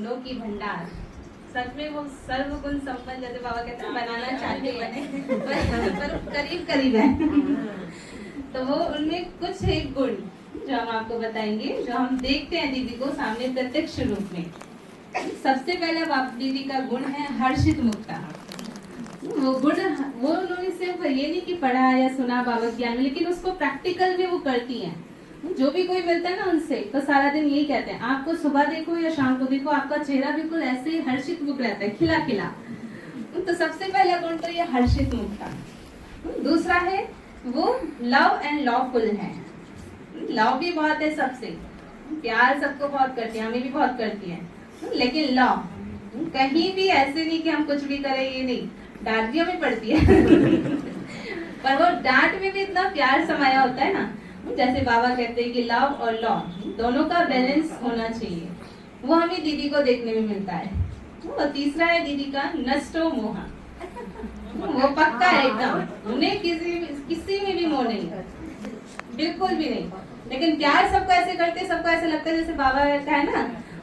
गुणों की भंडार। सच में वो सर्वगुण संपन्न, जैसे बाबा कहते हैं, बनाना चाहते बने पर करीब करीब है। तो वो उनमें कुछ एक गुण जो हम आपको बताएंगे, जो हम देखते हैं दीदी को सामने प्रत्यक्ष रूप में। सबसे पहला बाप दीदी का गुण है हर्षित मुक्ता। वो गुण वो उन्होंने सिर्फ ये नहीं कि पढ़ा या सुना बाबा की ज्ञान, लेकिन उसको प्रैक्टिकल भी वो करती हैं। जो भी कोई मिलता है ना उनसे, तो सारा दिन यही कहते हैं, आपको सुबह देखो या शाम को देखो, आपका चेहरा बिल्कुल ऐसे ही हर्षित मुख रहता है, खिला खिला। तो सबसे पहला गुण तो ये हर्षित मुख था। दूसरा है वो लव एंड लॉफुल है। लव भी बहुत है सबसे, प्यार सबको बहुत करती है, हमें भी बहुत करती है, लेकिन लव कहीं भी ऐसे नहीं कि हम कुछ भी करें, ये नहीं, डांट भी हमें पड़ती है पर वो डांट में भी इतना प्यार समाया होता है ना। जैसे बाबा कहते हैं कि लव और लॉ दोनों का बैलेंस होना चाहिए, वो हमें दीदी को देखने में मिलता है। और तीसरा है दीदी का नष्टो मोहा। वो पक्का है एकदम, उन्हें किसी में भी मोह नहीं, बिल्कुल भी नहीं। लेकिन प्यार सबको ऐसे करते, सबको ऐसा लगता है जैसे बाबा का है ना,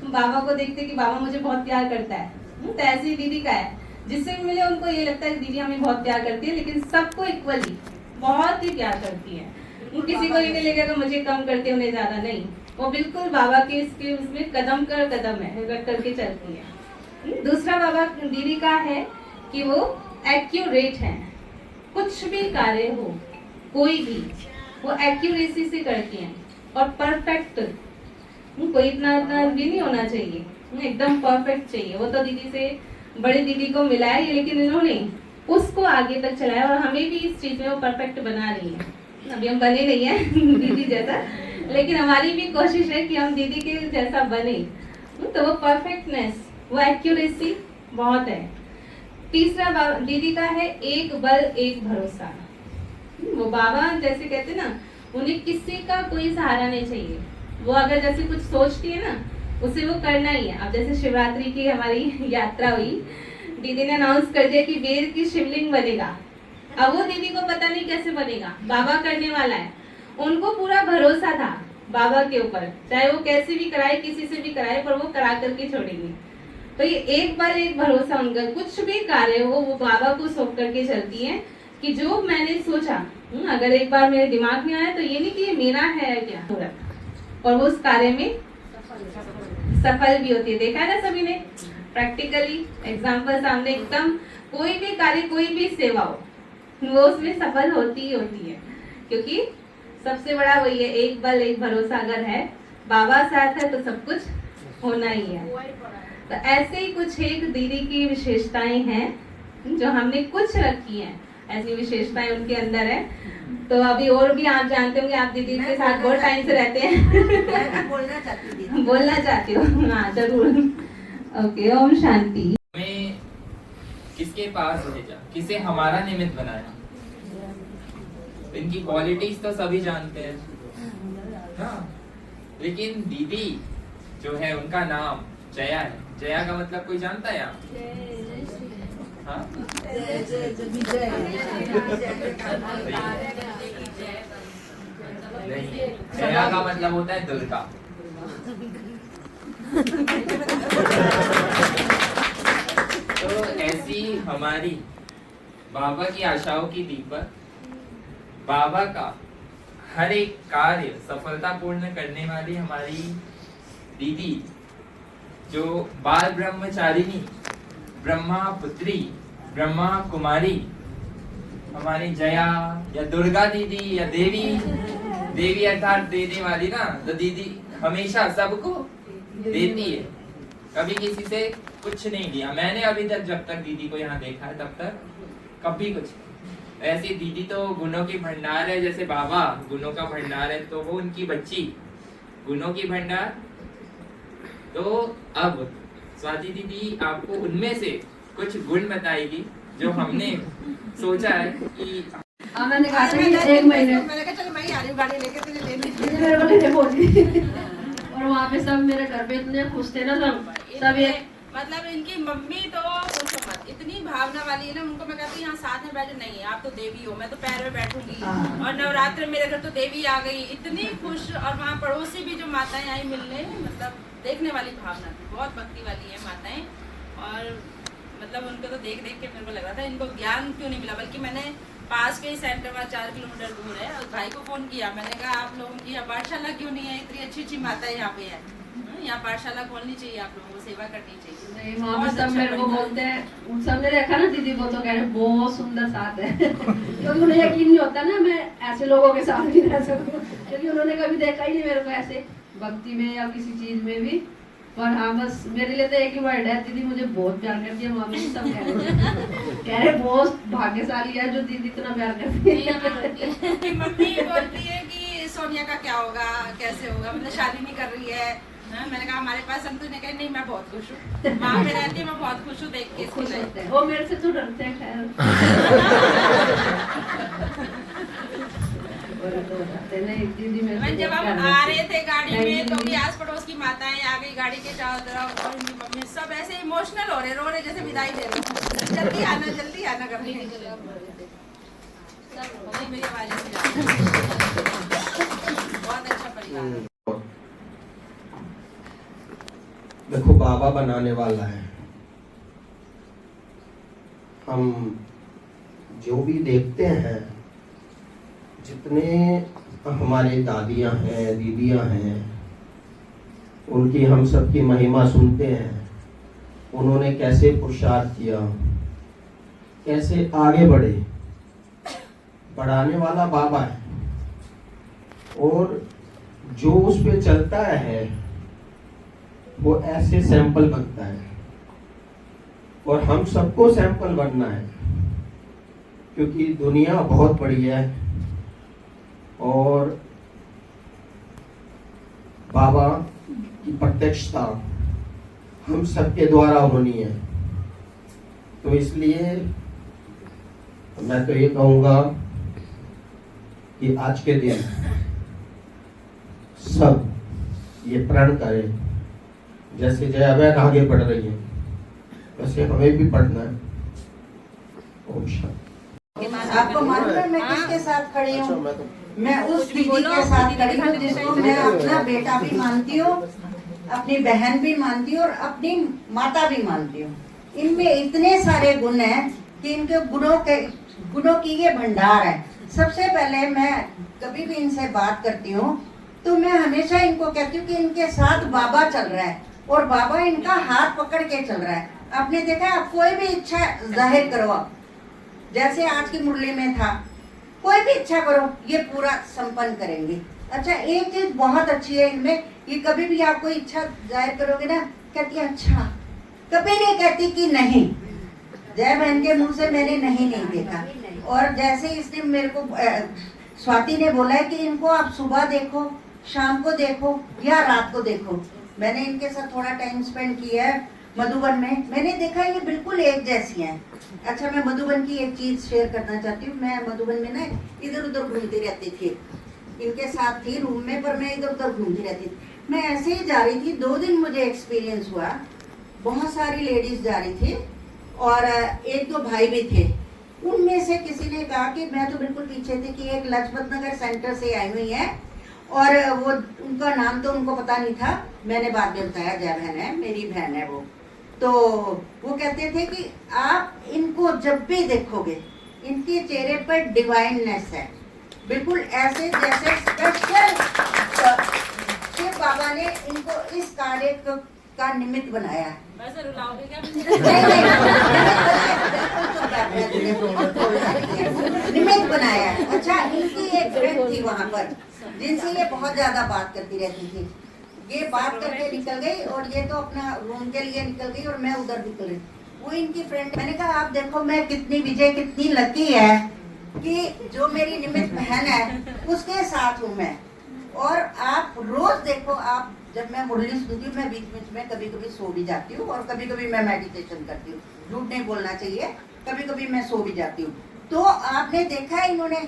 बाबा को देखते कि बाबा मुझे बहुत प्यार करता है, तो ऐसे ही दीदी का है। जिससे भी मिले उनको ये लगता है कि दीदी हमें बहुत प्यार करती है, लेकिन सबको इक्वली बहुत ही प्यार करती है। किसी को ये नहीं लगेगा कि मुझे कम करते, उन्हें ज्यादा नहीं। वो बिल्कुल बाबा के इसके उसमें कदम कर कदम है, रख करके चलती है। दूसरा बाबा दीदी का है कि वो एक्यूरेट है। कुछ भी कार्य हो, कोई भी, वो एक्यूरेसी से करती हैं और परफेक्ट। कोई इतना भी नहीं होना चाहिए, एकदम परफेक्ट चाहिए। वो तो दीदी से बड़ी दीदी को मिला है, लेकिन इन्होंने उसको आगे तक चलाया और हमें भी इस चीज में वो परफेक्ट बना रही है। अभी हम बने नहीं है दीदी जैसा, लेकिन हमारी भी कोशिश है कि हम दीदी के जैसा बने। तो वो परफेक्टनेस, वो एक्यूरेसी बहुत है। तीसरा दीदी का है एक बल एक भरोसा। वो बाबा जैसे कहते ना, उन्हें किसी का कोई सहारा नहीं चाहिए। वो अगर जैसे कुछ सोचती है ना, उसे वो करना ही है। अब जैसे शिवरात्रि की हमारी यात्रा हुई, दीदी ने अनाउंस कर दिया कि बेर की शिवलिंग बनेगा। अब वो दीदी को पता नहीं कैसे बनेगा, बाबा करने वाला है। उनको पूरा भरोसा था बाबा के ऊपर, चाहे वो कैसे भी कराए, किसी से भी कराए, पर वो करा करके छोड़ेंगे। तो ये एक बार एक भरोसा उनका, कुछ भी कार्य हो वो बाबा को सौंप करके चलती है कि जो मैंने सोचा, अगर एक बार मेरे दिमाग में आया तो ये नहीं कि ये मेरा है क्या, और वो उस कार्य में सफल भी होती है। देखा है ना सभी ने प्रैक्टिकली एग्जाम्पल सामने, एकदम कोई भी कार्य, कोई भी सेवा हो, वो उसमें सफल होती ही होती है। क्योंकि सबसे बड़ा वही है, एक बल एक भरोसा अगर है, बाबा साथ है तो सब कुछ होना ही है। तो ऐसे ही कुछ एक दीदी की विशेषताएं हैं जो हमने कुछ रखी हैं, ऐसी विशेषताएं उनके अंदर है। तो अभी और भी आप जानते होंगे, आप दीदी के साथ बहुत टाइम से रहते हैं बोलना चाहती हो? हाँ जरूर। ओके, ओम शांति। हमें किसके पास भेजा, किसे हमारा निमित्त बनाया, इनकी क्वालिटीज तो सभी जानते हैं ना। लेकिन दीदी जो है, उनका नाम जया है। जया का मतलब कोई जानता है आप? हाँ? नहीं, जया का मतलब होता है दुर्गा। तो ऐसी हमारी बाबा की आशाओं की दीपक, बाबा का हर एक कार्य सफलतापूर्ण करने वाली हमारी दीदी, जो बाल ब्रह्मचारिणी, ब्रह्मा पुत्री, ब्रह्मा कुमारी, हमारी जया या दुर्गा दीदी या देवी, देवी अर्थात देने वाली ना, तो दीदी हमेशा सबको देती है, कभी किसी से कुछ नहीं दिया। मैंने अभी तक, जब तक दीदी को यहाँ देखा है, तब तक कभी कुछ। ऐसी दीदी तो गुणों की भंडार है, जैसे बाबा गुणों का भंडार है, तो वो उनकी बच्ची गुणों की भंडार। तो अब स्वाति दीदी आपको उनमें से कुछ गुण बताएगी जो हमने सोचा है कि मैंने कहा था कि एक महीने मैंने कहा चलो मैं ही आ रही हूँ गाड़ी लेके, तुझे लेने मेरे को लेने बोल दी। और वहाँ पे सब मेरे घर पे इतने खुश थे ना, सब मतलब इनकी मम्मी तो पूछो मत, इतनी भावना वाली है ना। उनको मैं कहती हूँ यहाँ साथ में बैठे, नहीं आप तो देवी हो, मैं तो पैर में बैठूंगी। और नवरात्र में मेरे घर तो देवी आ गई, इतनी खुश। और वहाँ पड़ोसी भी जो माताएं आई मिलने, मतलब देखने वाली भावना थी। बहुत भक्ति वाली है माताएं। और मतलब उनको तो देख देख के मेरे को लग रहा था इनको ज्ञान क्यों नहीं मिला। बल्कि मैंने पास के ही सेंटर में 4 किलोमीटर दूर है, उस भाई को फोन किया। मैंने कहा आप लोगों की यहाँ पाठशाला क्यों नहीं है? इतनी अच्छी अच्छी माताएं यहाँ पे है, यहाँ पाठशाला खोलनी चाहिए, आप लोगों को सेवा करनी चाहिए। नहीं, वहाँ पे सब मेरे को बोलते हैं, उन सबने देखा ना दीदी को तो कह रहे बहुत सुंदर साथ है। क्योंकि उन्हें यकीन नहीं होता ना मैं ऐसे लोगों के साथ भी रह सकूं, क्योंकि उन्होंने कभी देखा ही नहीं मेरे को ऐसे भक्ति में या किसी चीज में भी। पर हाँ बस मेरे लिए तो एक ही वर्ड है, दीदी मुझे बहुत प्यार करती है। मम्मी सब कह रहे बहुत भाग्यशाली है जो दीदी इतना प्यार करती है। मम्मी बोलती है कि सोनिया का क्या होगा, कैसे होगा, मतलब शादी नहीं कर रही है। मैंने कहा हमारे पास संतु ने कहा नहीं मैं बहुत खुश हूँ, वहाँ पे रहती है, मैं बहुत खुश हूँ देख के। खुश होते हैं वो मेरे से तो डरते हैं खैर। नहीं दीदी मेरे जब हम आ रहे थे गाड़ी में तो भी आस पड़ोस की माताएं आ गई गाड़ी के चारों तरफ, और उनकी मम्मी सब ऐसे इमोशनल हो रहे, रो रहे जैसे विदाई दे रहे, जल्दी आना कर रही है। मेरी आवाज बहुत अच्छा परिवार है। देखो बाबा बनाने वाला है। हम जो भी देखते हैं, जितने हमारे दादियां हैं, दीदियां हैं, उनकी हम सब की महिमा सुनते हैं। उन्होंने कैसे पुरुषार्थ किया, कैसे आगे बढ़े। बढ़ाने वाला बाबा है, और जो उस पे चलता है वो ऐसे सैंपल बनता है। और हम सबको सैंपल बनना है, क्योंकि दुनिया बहुत बड़ी है और बाबा की प्रत्यक्षता हम सबके द्वारा होनी है। तो इसलिए मैं तो ये कहूँगा कि आज के दिन सब ये प्रण करें, जैसे जय अवैध आगे बढ़ रही है वैसे हमें भी पढ़ना है। ओम शांति। आपको मालूम है मैं किसके साथ खड़ी हूँ? मैं उस दीदी के साथ खड़ी हूँ जिसको मैं अपना बेटा भी मानती हूँ, अपनी बहन भी मानती हूँ और अपनी माता भी मानती हूँ। इनमें इतने सारे गुण हैं कि इनके गुणों की ये भंडार है। सबसे पहले मैं कभी भी इनसे बात करती हूँ तो मैं हमेशा इनको कहती हूँ कि इनके साथ बाबा चल रहा है और बाबा इनका हाथ पकड़ के चल रहा है। आपने देखा आप कोई भी इच्छा जाहिर करो, जैसे आज की मुरली में था, कोई भी इच्छा करो ये पूरा संपन्न करेंगे। अच्छा एक चीज बहुत अच्छी है इनमें, ये कभी भी आप कोई इच्छा जाहिर करोगे ना, कहती है अच्छा, कभी नहीं कहती कि नहीं। जय बहन के मुंह से मैंने नहीं देखा। और जैसे इसने मेरे को स्वाति ने बोला है कि इनको आप सुबह देखो, शाम को देखो या रात को देखो। मैंने इनके साथ थोड़ा टाइम स्पेंड किया है मधुबन में, मैंने देखा ये बिल्कुल एक जैसी हैं। अच्छा मैं मधुबन की एक चीज शेयर करना चाहती हूँ। मैं मधुबन में ना इधर उधर घूमती रहती थी, इनके साथ थी रूम में, पर मैं इधर उधर घूमती रहती थी। मैं ऐसे ही जा रही थी, 2 दिन मुझे एक्सपीरियंस हुआ, बहुत सारी लेडीज जा रही थी और 1-2 भाई भी थे। उनमें से किसी ने कहा कि मैं तो बिल्कुल पीछे थी कि एक लाजपत नगर सेंटर से आई हुई है और वो उनका नाम तो उनको पता नहीं था, मैंने बाद में बताया जय बहन है, मेरी बहन है वो। तो वो कहते थे कि आप इनको जब भी देखोगे इनके चेहरे पर डिवाइननेस है, बिल्कुल ऐसे जैसे स्पेशल शिव बाबा ने इनको इस कार्य का निमित्त बनाया है। वैसे रुलाओगे क्या? निमित्त बनाया है। अच्छा इनकी एक फ्रेंड थी वहाँ पर जिनसे ये बहुत ज्यादा बात करती रहती थी। ये बात करके निकल गई और ये तो अपना रूम के लिए निकल गई और मैं उधर निकल गई। वो इनकी फ्रेंड, मैंने कहा आप देखो मैं कितनी विजय कितनी लकी है कि जो मेरी निमित्त बहन है उसके साथ हूँ मैं। और आप रोज देखो, आप जब मैं मुरली सुनती हूँ मैं बीच बीच में कभी कभी सो भी जाती हूँ और कभी कभी मैं मेडिटेशन करती हूँ, झूठ नहीं बोलना चाहिए, कभी कभी मैं सो भी जाती हूँ। तो आपने देखा है इन्होंने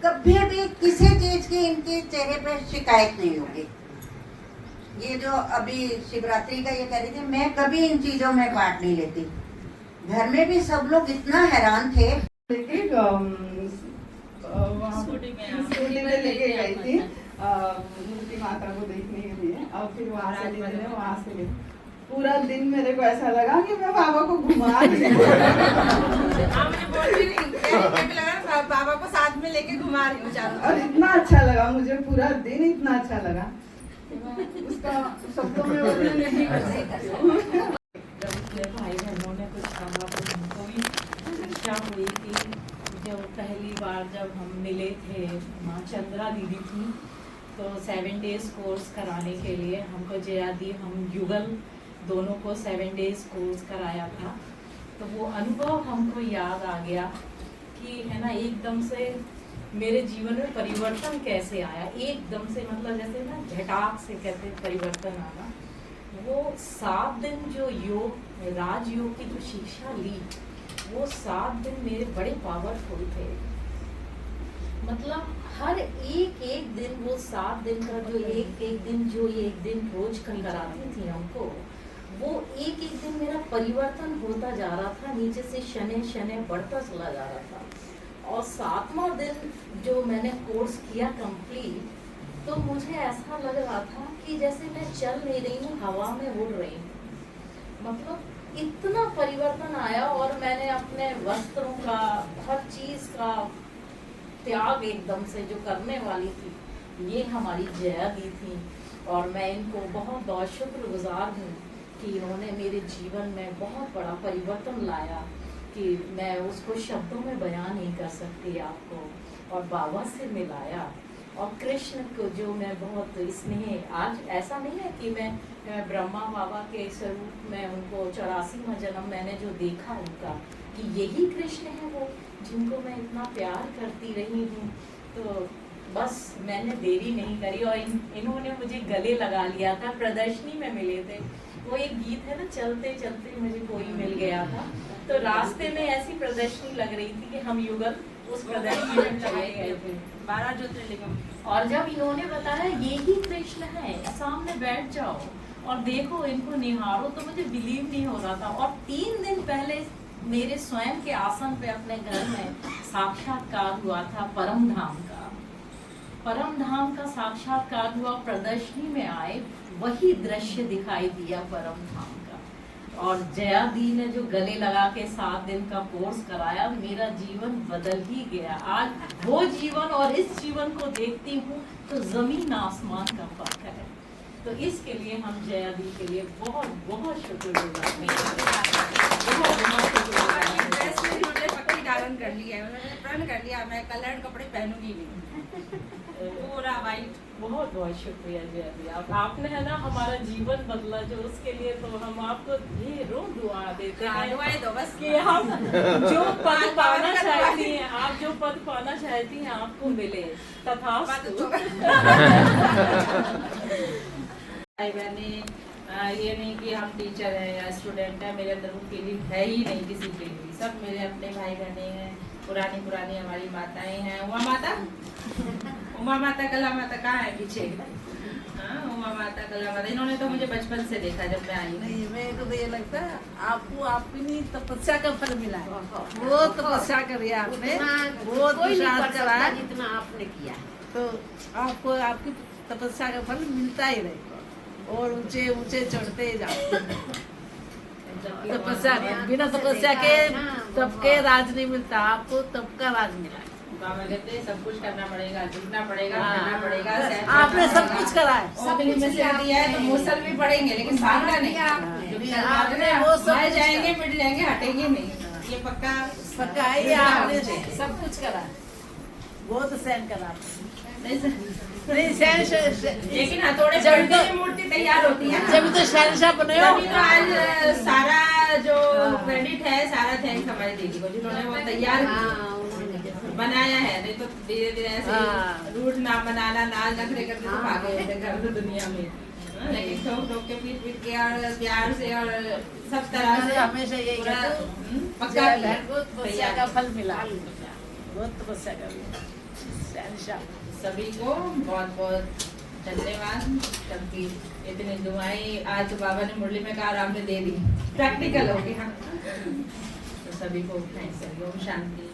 कभी भी किसी चीज की इनके चेहरे पे शिकायत नहीं होगी। ये जो अभी शिवरात्रि का ये कह रही थी, मैं कभी इन चीजों में पार्ट नहीं लेती। घर में भी सब लोग इतना हैरान थे। स्कूटी में लेके गई थी मूर्ति माता को देखने के लिए, और फिर वहाँ से पूरा दिन मेरे को ऐसा लगा कि मैं बाबा को घुमा रही हूँ। मुझे बोल भी नहीं लगा, बाबा को साथ में लेके घुमा रही हूँ चारों और इतना अच्छा लगा मुझे, पूरा दिन इतना अच्छा लगा, उसका शब्दों में वर्णन नहीं कर सकती हूँ। जब मेरे भाई बहनों ने कुछ कहा तो हमको भी इच्छा हुई कि जब पहली बार जब हम मिले थे, माँ चंद्रा दीदी थी, तो 7 डेज कोर्स कराने के लिए हमको जया दी, हम युगल दोनों को 7 डेज कोर्स कराया था। तो वो अनुभव हमको याद आ गया कि है ना, एकदम से मेरे जीवन में परिवर्तन कैसे आया, एकदम से, मतलब जैसे ना झटाक से कहते परिवर्तन आना। वो 7 दिन जो योग, राजयोग की जो शिक्षा ली, वो 7 दिन मेरे बड़े पावरफुल थे। मतलब हर एक दिन, वो 7 दिन का जो एक दिन रोज कराती थी हमको, वो एक दिन मेरा परिवर्तन होता जा रहा था, नीचे से शनै शनै बढ़ता चला जा रहा था। और 7वां दिन जो मैंने कोर्स किया कंप्लीट, तो मुझे ऐसा लग रहा था कि जैसे मैं चल नहीं रही हूँ, हवा में उड़ रही हूँ। मतलब इतना परिवर्तन आया, और मैंने अपने वस्त्रों का, हर चीज का त्याग एकदम से जो करने वाली थी, ये हमारी जया दी थी। और मैं इनको बहुत बहुत शुक्रगुजार हूँ कि इन्होंने मेरे जीवन में बहुत बड़ा परिवर्तन लाया कि मैं उसको शब्दों में बयान नहीं कर सकती आपको, और बाबा से मिलाया। और कृष्ण को जो मैं बहुत स्नेह, आज ऐसा नहीं है कि मैं ब्रह्मा बाबा के स्वरूप में उनको 84वां जन्म मैंने जो देखा उनका, कि यही कृष्ण है वो जिनको मैं इतना प्यार करती रही हूँ। तो बस मैंने देरी नहीं करी, और इन्होंने मुझे गले लगा लिया था, प्रदर्शनी में मिले थे। वो एक गीत है ना, चलते चलते मुझे कोई मिल गया था, तो रास्ते में ऐसी प्रदर्शनी लग रही थी कि हम युगल उस प्रदर्शनी में चले गए थे। 12 ज्योतिर्लिंग। और जब इन्होंने बताया यही कृष्ण है, सामने बैठ जाओ और देखो, इनको निहारो, तो मुझे बिलीव नहीं हो रहा था। और 3 दिन पहले मेरे स्वयं के आसन पे अपने घर में साक्षात्कार हुआ था परम धाम का साक्षात्कार हुआ। प्रदर्शनी में आए, वही दृश्य दिखाई दिया परम धाम का। और जया दी ने जो गले लगा के 7 दिन का कोर्स कराया, मेरा जीवन बदल ही गया। आज वो जीवन और इस जीवन को देखती हूँ तो जमीन आसमान का फर्क है। तो इसके लिए हम जया दी के लिए बहुत बहुत शुक्रगुजार पक्की धारण कर लिया है, मैंने प्रण कर लिया, मैं कलर कपड़े पहनूंगी नहीं, पूरा वाइट। बहुत बहुत शुक्रिया जया दी, आपने है ना हमारा जीवन बदला, जो उसके लिए तो हम आपको ढेरों दुआ देते हैं। दुआएं दो बस कि हम जो पद पाना चाहती हैं, आप जो पद पाना चाहती हैं आपको मिले, तथास्तु। भाई बहने, ये नहीं कि हम टीचर हैं या स्टूडेंट हैं, मेरे अंदर वो फीलिंग है ही नहीं किसी के लिए। सब मेरे अपने भाई बहने हैं, पुरानी हमारी माताएं हैं। उमा माता कला माता कहाँ है पीछे? हाँ, उमा माता कला माता, इन्होंने तो मुझे बचपन से देखा जब मैं आई। नहीं, मेरे को तो ये लगता है आपको अपनी तपस्या का फल मिला है। वो तपस्या करी आपने, वो पुरुषार्थ कराया जितना आपने किया, तो आपको आपकी तपस्या का फल मिलता ही रहेगा, और ऊंचे ऊंचे चढ़ते जाओ। तपस्या, बिना तपस्या के तप के राज नहीं मिलता, आपको तप का राज मिला। बाबा कहते हैं सब कुछ करना पड़ेगा, झुकना पड़ेगा, करना पड़ेगा। आपने सब कुछ करा है, सब में से दिया है तो मुसल भी पड़ेंगे, लेकिन सामना नहीं। आपने वो सब जाएंगे, मिट जाएंगे, हटेंगे नहीं, ये पक्का है। आपने सब कुछ करा है, बहुत सहन करा नहीं सहन। लेकिन हथौड़े पड़ने की मूर्ति तैयार होती है, जब तो शहनशाह बने हो। तभी तो आज सारा जो क्रेडिट है, सारा थैंक्स हमारी दीदी को, जिन्होंने वो तैयार बनाया है। नहीं तो धीरे धीरे ऐसे रूट ना बनाना, नाल नखरे करके तो भागे होते घर तो दुनिया में। लेकिन ठोक के पीट के और प्यार से और सब तरह से हमेशा यही पक्का तपस्या का फल मिला, बहुत तपस्या कर। सभी को बहुत बहुत धन्यवाद सबकी इतनी दुआएं आज बाबा ने मुरली में कहा और आपने दे दी, प्रैक्टिकल हो गया। तो सभी को उठाएं, सभी ओम शांति।